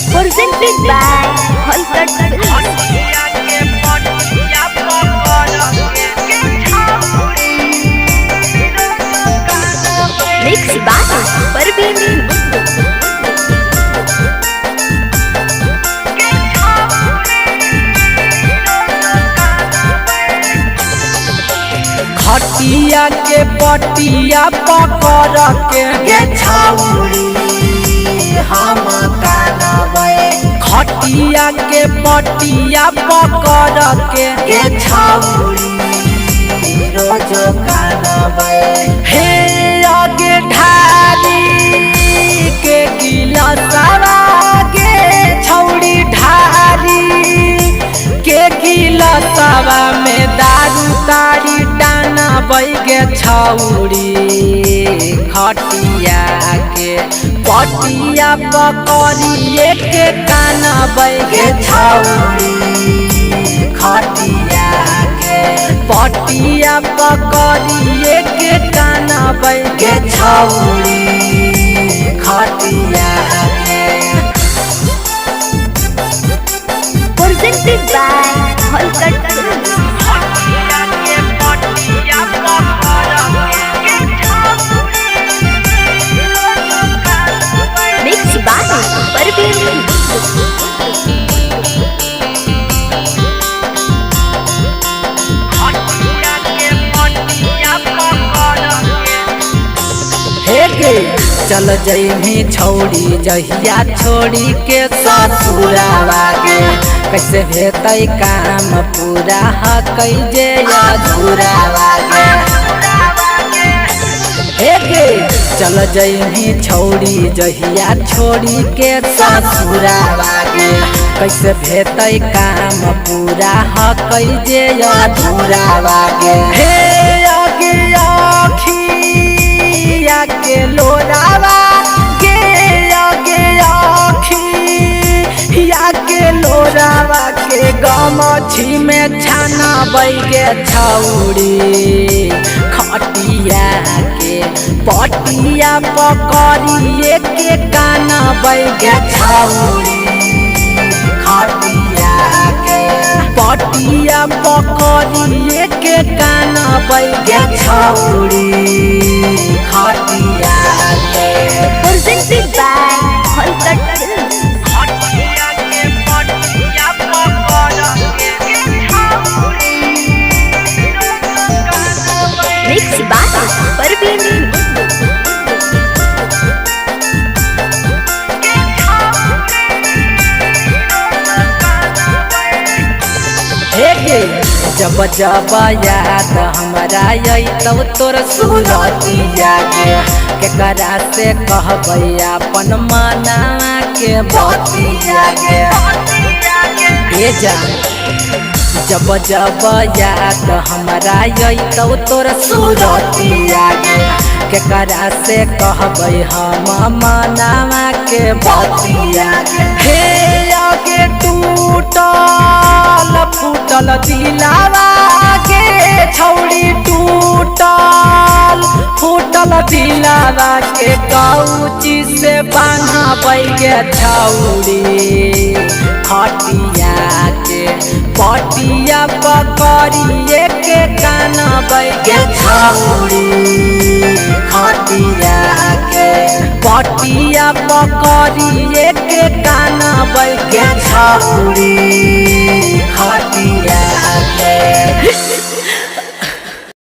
presented by Holcut Films. Mixed by Parveen. खटिया के पटिया पकड़ के छौरी हम कानबे खटिया के पटिया पकड़ के छौरी रोज कानबे हे आगे ढारी के गिलासवा के छौड़ी ढारी के गिलासवा में दारू तारी टाना बैगे छौड़ी खटिया के पटिया पकड़िए के काना बैगे छौरी खटिया के पटिया पकड़िए के काना बैगे छौरी खटिया के Presented by Holcut Films. Mixed by Parveen. हे गे चल जइमी छौड़ी जहिया छोड़ी के ससुरावा गे कैसे हेतै काम पूरा हकै जे अधूरावा गे हे गे चल जइमी छौड़ी जहिया छोड़ी के ससुरावा गे कैसे भेतै काम पूरा हकै जे अधूरावा गे हे आगे आखिया के लोरावा गे आगे आखिया के लोरावा के गमछी में छाना बैगे छौड़ी खटिया के पटिया पकड़िए के काना बैगे छौरी खटिया के पटिया पकड़िए के काना बैगे छौरी खटिया के Presented by Holcut Films. Mixed by Parveen. हे गे जब जब याद हमरा आई तब तोर सुरतिया गे केकरा से कहबै अपन मना के बतिया गे हे जा जब जब याद हमरा आई तब तोर सुरतिया गे केकरा से कहबै हम मना के बतिया गे हे आगे टूटल फूटल दिलावा गे छौड़ी टूटल फूटल दिलावा के कौची से बान्हा बैगे छौड़ी खटिया के पटिया पकड़िए के काना बैगे छौरी खटिया के पटिया पकड़िए के काना बैगे छौरी खटिया के